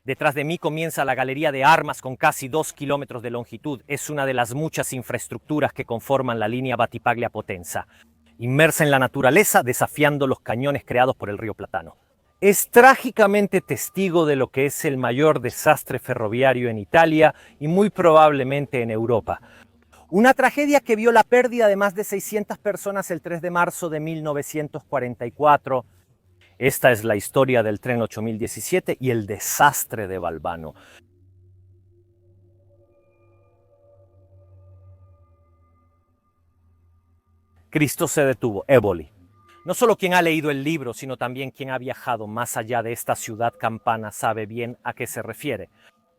Detrás de mí comienza la galería de armas con casi 2 kilómetros de longitud. Es una de las muchas infraestructuras que conforman la línea Battipaglia-Potenza, inmersa en la naturaleza, desafiando los cañones creados por el río Platano. Es trágicamente testigo de lo que es el mayor desastre ferroviario en Italia y muy probablemente en Europa. Una tragedia que vio la pérdida de más de 600 personas el 3 de marzo de 1944. Esta es la historia del tren 8017 y el desastre de Valvano. Cristo se detuvo, Éboli. No solo quien ha leído el libro, sino también quien ha viajado más allá de esta ciudad campana sabe bien a qué se refiere.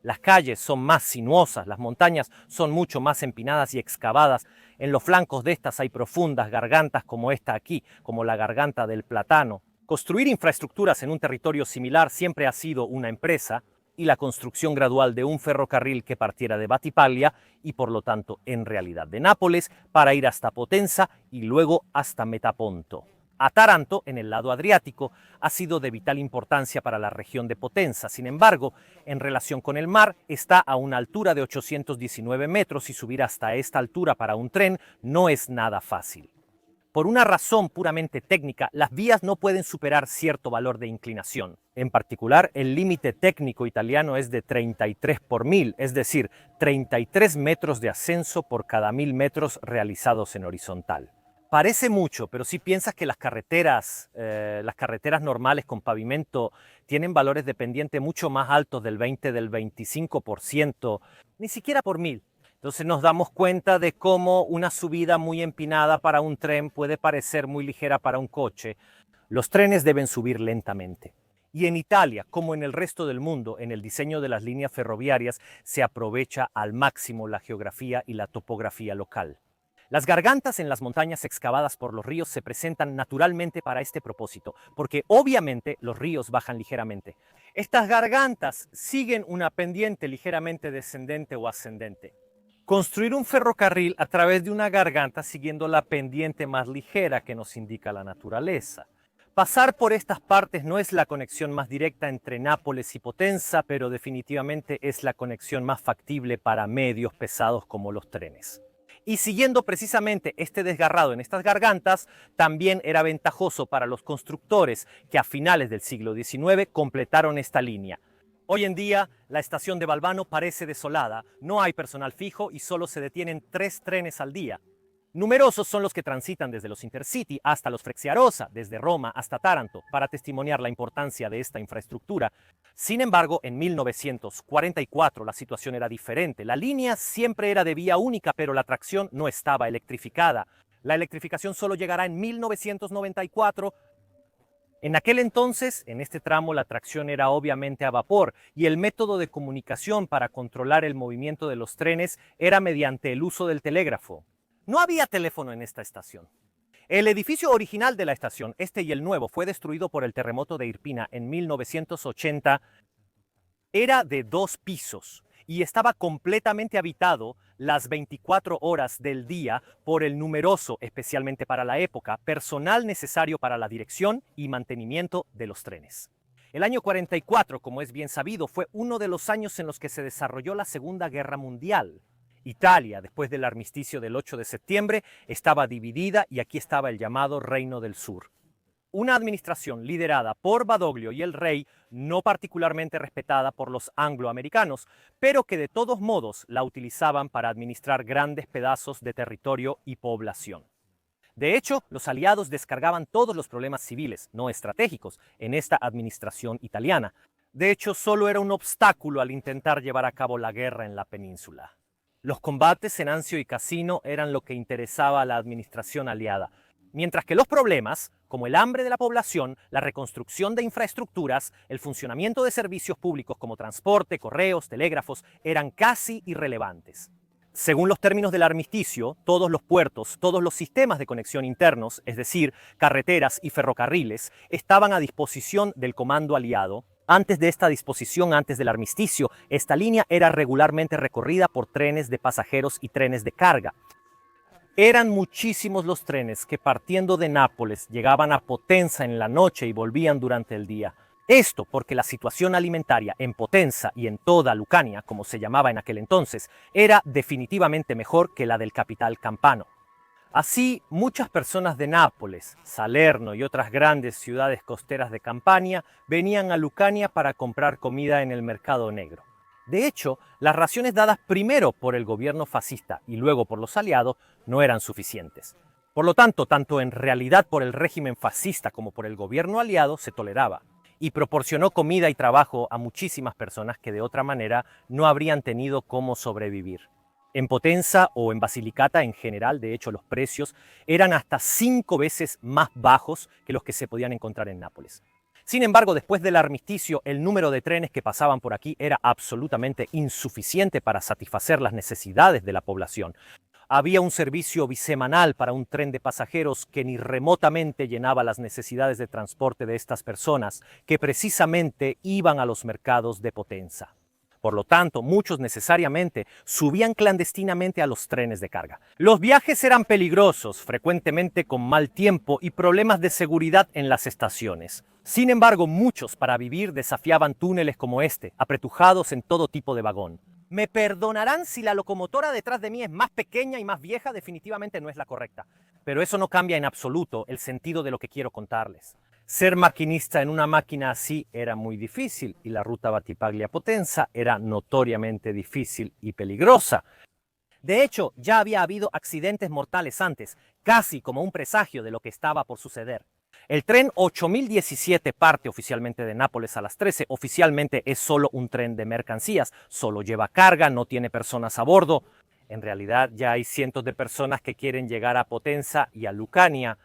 Las calles son más sinuosas, las montañas son mucho más empinadas y excavadas. En los flancos de estas hay profundas gargantas como esta aquí, como la garganta del Platano. Construir infraestructuras en un territorio similar siempre ha sido una empresa, y la construcción gradual de un ferrocarril que partiera de Battipaglia y por lo tanto en realidad de Nápoles para ir hasta Potenza y luego hasta Metaponto. A Taranto, en el lado Adriático, ha sido de vital importancia para la región de Potenza. Sin embargo, en relación con el mar, está a una altura de 819 metros y subir hasta esta altura para un tren no es nada fácil. Por una razón puramente técnica, las vías no pueden superar cierto valor de inclinación. En particular, el límite técnico italiano es de 33 por 1000, es decir, 33 metros de ascenso por cada 1000 metros realizados en horizontal. Parece mucho, pero si piensas que las carreteras normales con pavimento tienen valores de pendiente mucho más altos del 20, del 25%, ni siquiera por 1000. Entonces nos damos cuenta de cómo una subida muy empinada para un tren puede parecer muy ligera para un coche. Los trenes deben subir lentamente. Y en Italia, como en el resto del mundo, en el diseño de las líneas ferroviarias se aprovecha al máximo la geografía y la topografía local. Las gargantas en las montañas excavadas por los ríos se presentan naturalmente para este propósito, porque obviamente los ríos bajan ligeramente. Estas gargantas siguen una pendiente ligeramente descendente o ascendente. Construir un ferrocarril a través de una garganta siguiendo la pendiente más ligera que nos indica la naturaleza. Pasar por estas partes no es la conexión más directa entre Nápoles y Potenza, pero definitivamente es la conexión más factible para medios pesados como los trenes. Y siguiendo precisamente este desgarrado en estas gargantas, también era ventajoso para los constructores que a finales del siglo XIX completaron esta línea. Hoy en día, la estación de Valvano parece desolada, no hay personal fijo y solo se detienen 3 trenes al día. Numerosos son los que transitan desde los Intercity hasta los Frecciarosa, desde Roma hasta Taranto, para testimoniar la importancia de esta infraestructura. Sin embargo, en 1944 la situación era diferente. La línea siempre era de vía única, pero la tracción no estaba electrificada. La electrificación solo llegará en 1994. En aquel entonces, en este tramo, la tracción era obviamente a vapor y el método de comunicación para controlar el movimiento de los trenes era mediante el uso del telégrafo. No había teléfono en esta estación. El edificio original de la estación, este y el nuevo, fue destruido por el terremoto de Irpina en 1980. Era de 2 pisos y estaba completamente habitado las 24 horas del día por el numeroso, especialmente para la época, personal necesario para la dirección y mantenimiento de los trenes. El año 44, como es bien sabido, fue uno de los años en los que se desarrolló la Segunda Guerra Mundial. Italia, después del armisticio del 8 de septiembre, estaba dividida y aquí estaba el llamado Reino del Sur. Una administración liderada por Badoglio y el rey, no particularmente respetada por los angloamericanos, pero que de todos modos la utilizaban para administrar grandes pedazos de territorio y población. De hecho, los aliados descargaban todos los problemas civiles, no estratégicos, en esta administración italiana. De hecho, solo era un obstáculo al intentar llevar a cabo la guerra en la península. Los combates en Anzio y Cassino eran lo que interesaba a la administración aliada, mientras que los problemas, como el hambre de la población, la reconstrucción de infraestructuras, el funcionamiento de servicios públicos como transporte, correos, telégrafos, eran casi irrelevantes. Según los términos del armisticio, todos los puertos, todos los sistemas de conexión internos, es decir, carreteras y ferrocarriles, estaban a disposición del comando aliado. Antes de esta disposición, antes del armisticio, esta línea era regularmente recorrida por trenes de pasajeros y trenes de carga. Eran muchísimos los trenes que partiendo de Nápoles llegaban a Potenza en la noche y volvían durante el día. Esto porque la situación alimentaria en Potenza y en toda Lucania, como se llamaba en aquel entonces, era definitivamente mejor que la del capital campano. Así, muchas personas de Nápoles, Salerno y otras grandes ciudades costeras de Campania venían a Lucania para comprar comida en el mercado negro. De hecho, las raciones dadas primero por el gobierno fascista y luego por los aliados no eran suficientes. Por lo tanto, tanto en realidad por el régimen fascista como por el gobierno aliado se toleraba y proporcionó comida y trabajo a muchísimas personas que de otra manera no habrían tenido cómo sobrevivir. En Potenza o en Basilicata en general, de hecho, los precios eran hasta 5 veces más bajos que los que se podían encontrar en Nápoles. Sin embargo, después del armisticio, el número de trenes que pasaban por aquí era absolutamente insuficiente para satisfacer las necesidades de la población. Había un servicio bisemanal para un tren de pasajeros que ni remotamente llenaba las necesidades de transporte de estas personas, que precisamente iban a los mercados de Potenza. Por lo tanto, muchos necesariamente subían clandestinamente a los trenes de carga. Los viajes eran peligrosos, frecuentemente con mal tiempo y problemas de seguridad en las estaciones. Sin embargo, muchos para vivir desafiaban túneles como este, apretujados en todo tipo de vagón. Me perdonarán si la locomotora detrás de mí es más pequeña y más vieja, definitivamente no es la correcta. Pero eso no cambia en absoluto el sentido de lo que quiero contarles. Ser maquinista en una máquina así era muy difícil y la ruta Battipaglia-Potenza era notoriamente difícil y peligrosa. De hecho, ya había habido accidentes mortales antes, casi como un presagio de lo que estaba por suceder. El tren 8017 parte oficialmente de Nápoles a las 13. Oficialmente es solo un tren de mercancías, solo lleva carga, no tiene personas a bordo. En realidad ya hay cientos de personas que quieren llegar a Potenza y a Lucania.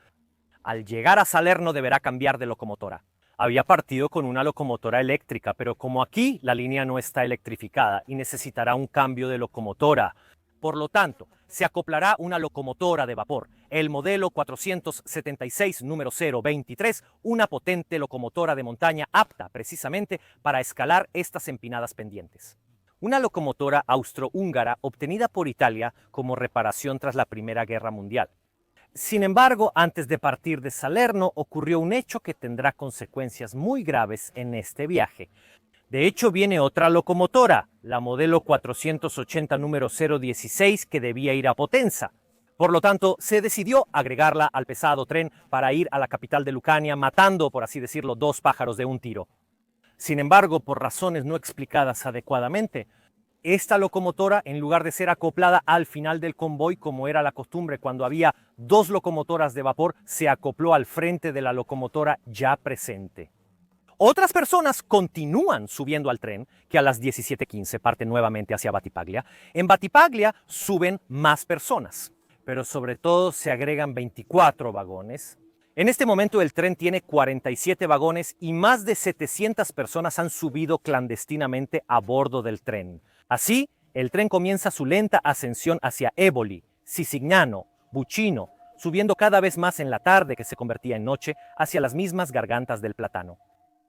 Al llegar a Salerno deberá cambiar de locomotora. Había partido con una locomotora eléctrica, pero como aquí la línea no está electrificada y necesitará un cambio de locomotora. Por lo tanto, se acoplará una locomotora de vapor, el modelo 476 número 023, una potente locomotora de montaña apta precisamente para escalar estas empinadas pendientes. Una locomotora austrohúngara obtenida por Italia como reparación tras la Primera Guerra Mundial. Sin embargo, antes de partir de Salerno ocurrió un hecho que tendrá consecuencias muy graves en este viaje. De hecho, viene otra locomotora, la modelo 480 número 016, que debía ir a Potenza. Por lo tanto, se decidió agregarla al pesado tren para ir a la capital de Lucania, matando, por así decirlo, 2 pájaros de un tiro. Sin embargo, por razones no explicadas adecuadamente, esta locomotora, en lugar de ser acoplada al final del convoy, como era la costumbre cuando había 2 locomotoras de vapor, se acopló al frente de la locomotora ya presente. Otras personas continúan subiendo al tren, que a las 17:15 parte nuevamente hacia Battipaglia. En Battipaglia suben más personas, pero sobre todo se agregan 24 vagones. En este momento el tren tiene 47 vagones y más de 700 personas han subido clandestinamente a bordo del tren. Así, el tren comienza su lenta ascensión hacia Eboli, Sisignano, Bucino, subiendo cada vez más en la tarde, que se convertía en noche, hacia las mismas gargantas del Platano.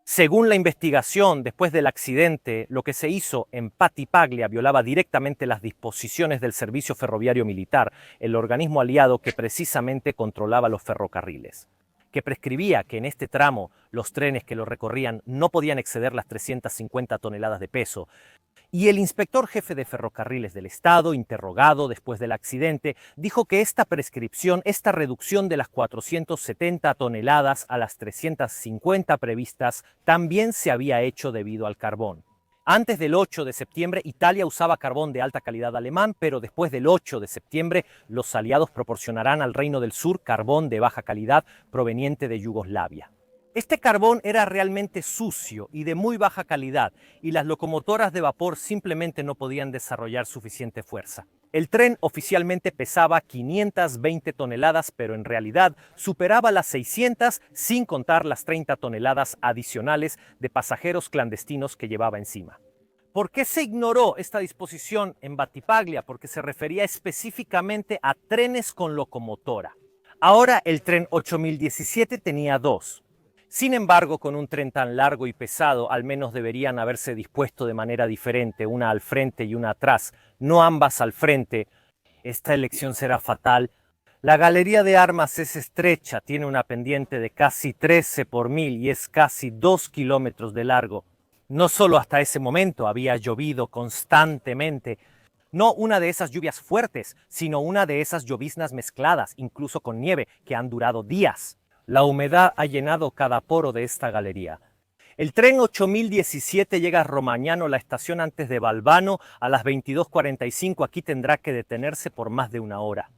Según la investigación, después del accidente, lo que se hizo en Battipaglia violaba directamente las disposiciones del Servicio Ferroviario Militar, el organismo aliado que precisamente controlaba los ferrocarriles, que prescribía que en este tramo los trenes que lo recorrían no podían exceder las 350 toneladas de peso. Y el inspector jefe de ferrocarriles del Estado, interrogado después del accidente, dijo que esta prescripción, esta reducción de las 470 toneladas a las 350 previstas, también se había hecho debido al carbón. Antes del 8 de septiembre, Italia usaba carbón de alta calidad alemán, pero después del 8 de septiembre, los aliados proporcionarán al Reino del Sur carbón de baja calidad proveniente de Yugoslavia. Este carbón era realmente sucio y de muy baja calidad, y las locomotoras de vapor simplemente no podían desarrollar suficiente fuerza. El tren oficialmente pesaba 520 toneladas, pero en realidad superaba las 600 sin contar las 30 toneladas adicionales de pasajeros clandestinos que llevaba encima. ¿Por qué se ignoró esta disposición en Battipaglia? Porque se refería específicamente a trenes con locomotora. Ahora el tren 8017 tenía 2. Sin embargo, con un tren tan largo y pesado, al menos deberían haberse dispuesto de manera diferente, una al frente y una atrás, no ambas al frente. Esta elección será fatal. La galería de armas es estrecha, tiene una pendiente de casi 13 por 1000 y es casi 2 kilómetros de largo. No solo hasta ese momento había llovido constantemente, no una de esas lluvias fuertes, sino una de esas lloviznas mezcladas, incluso con nieve, que han durado días. La humedad ha llenado cada poro de esta galería. El tren 8017 llega a Romagnano, la estación antes de Valvano, a las 22:45. Aquí tendrá que detenerse por más de una hora.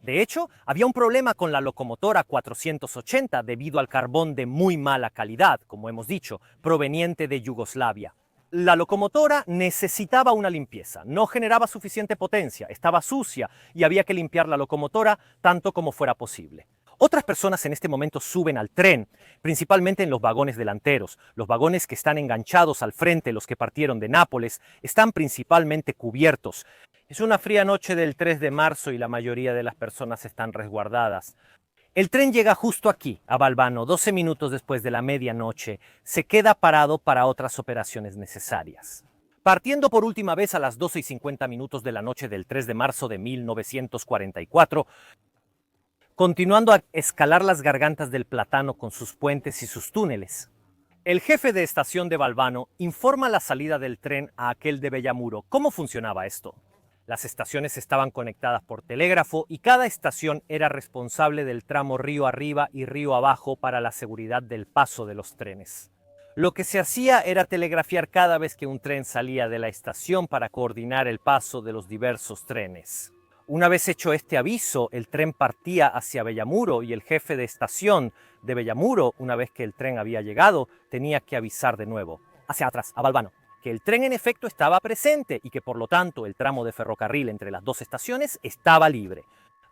De hecho, había un problema con la locomotora 480 debido al carbón de muy mala calidad, como hemos dicho, proveniente de Yugoslavia. La locomotora necesitaba una limpieza, no generaba suficiente potencia, estaba sucia y había que limpiar la locomotora tanto como fuera posible. Otras personas en este momento suben al tren, principalmente en los vagones delanteros. Los vagones que están enganchados al frente, los que partieron de Nápoles, están principalmente cubiertos. Es una fría noche del 3 de marzo y la mayoría de las personas están resguardadas. El tren llega justo aquí, a Valvano, 12 minutos después de la medianoche. Se queda parado para otras operaciones necesarias. Partiendo por última vez a las 12:50 de la noche del 3 de marzo de 1944, continuando a escalar las gargantas del Platano con sus puentes y sus túneles. El jefe de estación de Valvano informa la salida del tren a aquel de Bellamuro. ¿Cómo funcionaba esto? Las estaciones estaban conectadas por telégrafo y cada estación era responsable del tramo río arriba y río abajo para la seguridad del paso de los trenes. Lo que se hacía era telegrafiar cada vez que un tren salía de la estación para coordinar el paso de los diversos trenes. Una vez hecho este aviso, el tren partía hacia Bellamuro y el jefe de estación de Bellamuro, una vez que el tren había llegado, tenía que avisar de nuevo, hacia atrás, a Valvano, que el tren en efecto estaba presente y que por lo tanto el tramo de ferrocarril entre las dos estaciones estaba libre.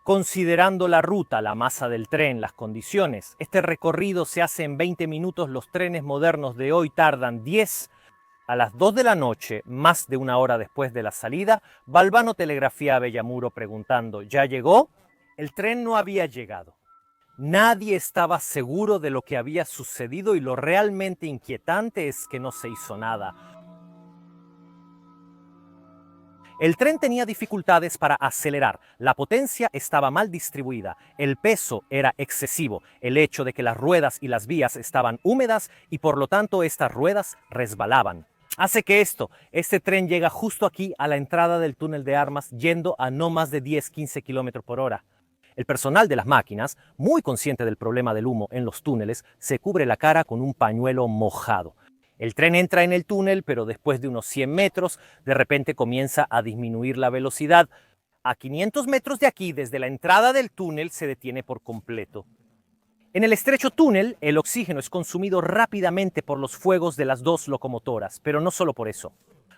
Considerando la ruta, la masa del tren, las condiciones, este recorrido se hace en 20 minutos, los trenes modernos de hoy tardan 10. A las 2 de la noche, más de una hora después de la salida, Valvano telegrafía a Bellamuro preguntando, ¿ya llegó? El tren no había llegado. Nadie estaba seguro de lo que había sucedido y lo realmente inquietante es que no se hizo nada. El tren tenía dificultades para acelerar, la potencia estaba mal distribuida, el peso era excesivo, el hecho de que las ruedas y las vías estaban húmedas y por lo tanto estas ruedas resbalaban. Hace que este tren llega justo aquí a la entrada del túnel de armas yendo a no más de 10-15 km por hora. El personal de las máquinas, muy consciente del problema del humo en los túneles, se cubre la cara con un pañuelo mojado. El tren entra en el túnel, pero después de unos 100 metros, de repente comienza a disminuir la velocidad. A 500 metros de aquí, desde la entrada del túnel, se detiene por completo. En el estrecho túnel, el oxígeno es consumido rápidamente por los fuegos de las dos locomotoras, pero no solo por eso.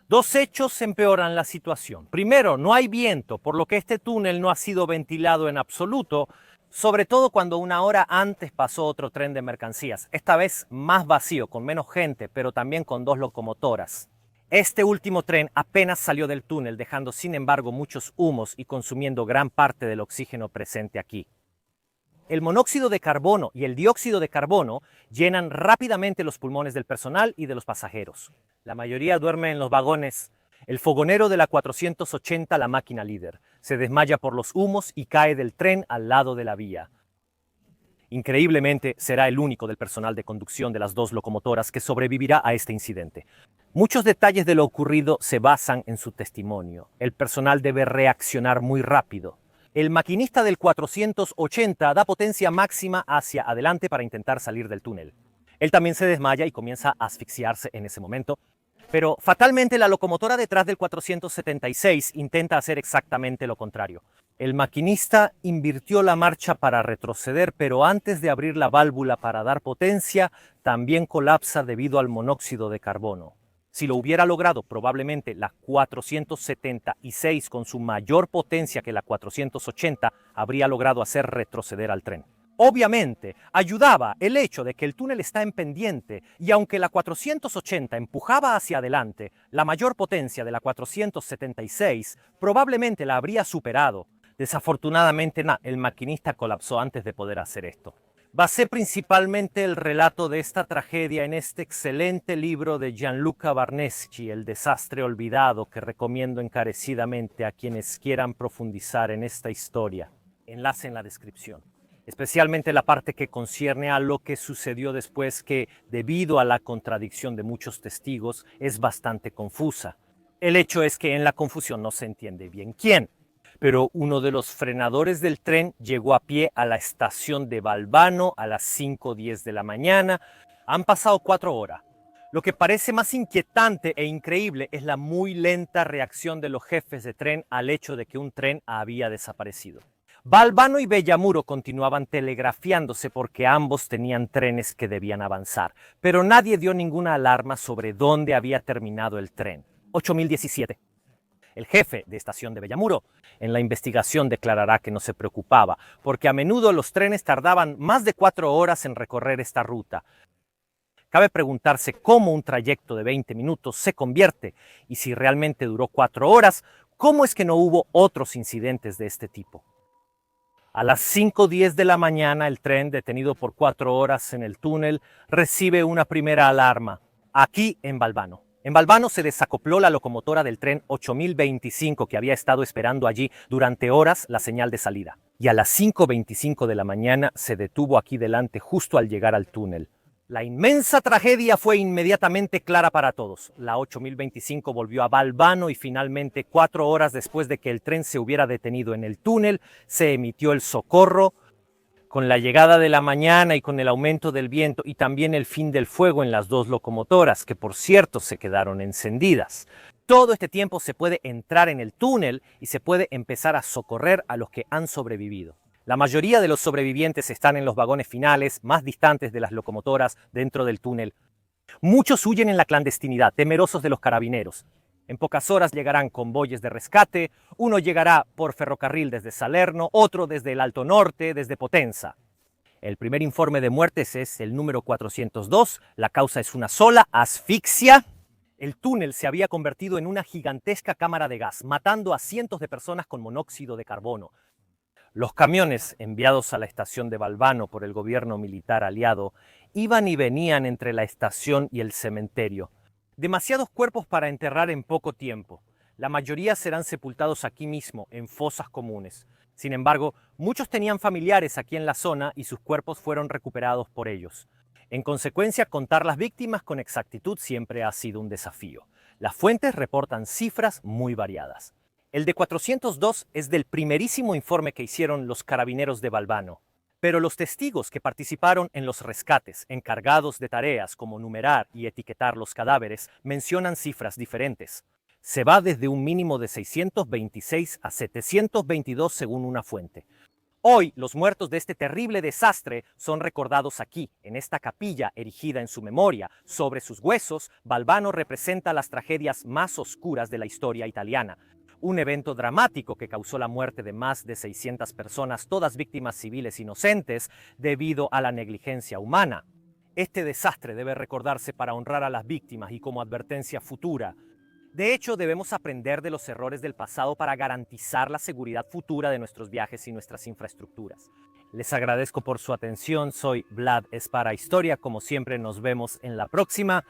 Dos hechos empeoran la situación. Primero, no hay viento, por lo que este túnel no ha sido ventilado en absoluto, sobre todo cuando una hora antes pasó otro tren de mercancías, esta vez más vacío, con menos gente, pero también con dos locomotoras. Este último tren apenas salió del túnel, dejando sin embargo muchos humos y consumiendo gran parte del oxígeno presente aquí. El monóxido de carbono y el dióxido de carbono llenan rápidamente los pulmones del personal y de los pasajeros. La mayoría duerme en los vagones. El fogonero de la 480, la máquina líder, se desmaya por los humos y cae del tren al lado de la vía. Increíblemente, será el único del personal de conducción de las dos locomotoras que sobrevivirá a este incidente. Muchos detalles de lo ocurrido se basan en su testimonio. El personal debe reaccionar muy rápido. El maquinista del 480 da potencia máxima hacia adelante para intentar salir del túnel. Él también se desmaya y comienza a asfixiarse en ese momento. Pero fatalmente la locomotora detrás del 476 intenta hacer exactamente lo contrario. El maquinista invirtió la marcha para retroceder, pero antes de abrir la válvula para dar potencia, también colapsa debido al monóxido de carbono. Si lo hubiera logrado, probablemente la 476 con su mayor potencia que la 480 habría logrado hacer retroceder al tren. Obviamente, ayudaba el hecho de que el túnel está en pendiente y aunque la 480 empujaba hacia adelante, la mayor potencia de la 476 probablemente la habría superado. Desafortunadamente, el maquinista colapsó antes de poder hacer esto. Basé principalmente el relato de esta tragedia en este excelente libro de Gianluca Barneschi, El desastre olvidado, que recomiendo encarecidamente a quienes quieran profundizar en esta historia. enlace en la descripción, especialmente la parte que concierne a lo que sucedió después, que debido a la contradicción de muchos testigos es bastante confusa. El hecho es que en la confusión no se entiende bien quién, pero uno de los frenadores del tren llegó a pie a la estación de Valvano a las 5:10 de la mañana. Han pasado 4 horas. Lo que parece más inquietante e increíble es la muy lenta reacción de los jefes de tren al hecho de que un tren había desaparecido. Valvano y Bellamuro continuaban telegrafiándose porque ambos tenían trenes que debían avanzar, pero nadie dio ninguna alarma sobre dónde había terminado el tren. 8017. El jefe de estación de Bellamuro en la investigación declarará que no se preocupaba, porque a menudo los trenes tardaban más de 4 horas en recorrer esta ruta. Cabe preguntarse cómo un trayecto de 20 minutos se convierte, y si realmente duró 4 horas, ¿cómo es que no hubo otros incidentes de este tipo? A las 5:10 de la mañana, el tren, detenido por 4 horas en el túnel, recibe una primera alarma, aquí en Valvano. En Valvano se desacopló la locomotora del tren 8025 que había estado esperando allí durante horas la señal de salida. Y a las 5:25 de la mañana se detuvo aquí delante justo al llegar al túnel. La inmensa tragedia fue inmediatamente clara para todos. La 8025 volvió a Valvano y finalmente 4 horas después de que el tren se hubiera detenido en el túnel, se emitió el socorro. Con la llegada de la mañana y con el aumento del viento y también el fin del fuego en las 2 locomotoras, que por cierto se quedaron encendidas. Todo este tiempo se puede entrar en el túnel y se puede empezar a socorrer a los que han sobrevivido. La mayoría de los sobrevivientes están en los vagones finales, más distantes de las locomotoras, dentro del túnel. Muchos huyen en la clandestinidad, temerosos de los carabineros. En pocas horas llegarán convoyes de rescate, uno llegará por ferrocarril desde Salerno, otro desde el Alto Norte, desde Potenza. El primer informe de muertes es el número 402, la causa es una sola, asfixia. El túnel se había convertido en una gigantesca cámara de gas, matando a cientos de personas con monóxido de carbono. Los camiones enviados a la estación de Valvano por el gobierno militar aliado iban y venían entre la estación y el cementerio. Demasiados cuerpos para enterrar en poco tiempo. La mayoría serán sepultados aquí mismo, en fosas comunes. Sin embargo, muchos tenían familiares aquí en la zona y sus cuerpos fueron recuperados por ellos. En consecuencia, contar las víctimas con exactitud siempre ha sido un desafío. Las fuentes reportan cifras muy variadas. El de 402 es del primerísimo informe que hicieron los carabineros de Valvano. Pero los testigos que participaron en los rescates, encargados de tareas como numerar y etiquetar los cadáveres, mencionan cifras diferentes. Se va desde un mínimo de 626 a 722 según una fuente. Hoy, los muertos de este terrible desastre son recordados aquí, en esta capilla erigida en su memoria. Sobre sus huesos, Valvano representa las tragedias más oscuras de la historia italiana. Un evento dramático que causó la muerte de más de 600 personas, todas víctimas civiles inocentes, debido a la negligencia humana. Este desastre debe recordarse para honrar a las víctimas y como advertencia futura. De hecho, debemos aprender de los errores del pasado para garantizar la seguridad futura de nuestros viajes y nuestras infraestructuras. Les agradezco por su atención. Soy Vlad Espara Historia. Como siempre, nos vemos en la próxima.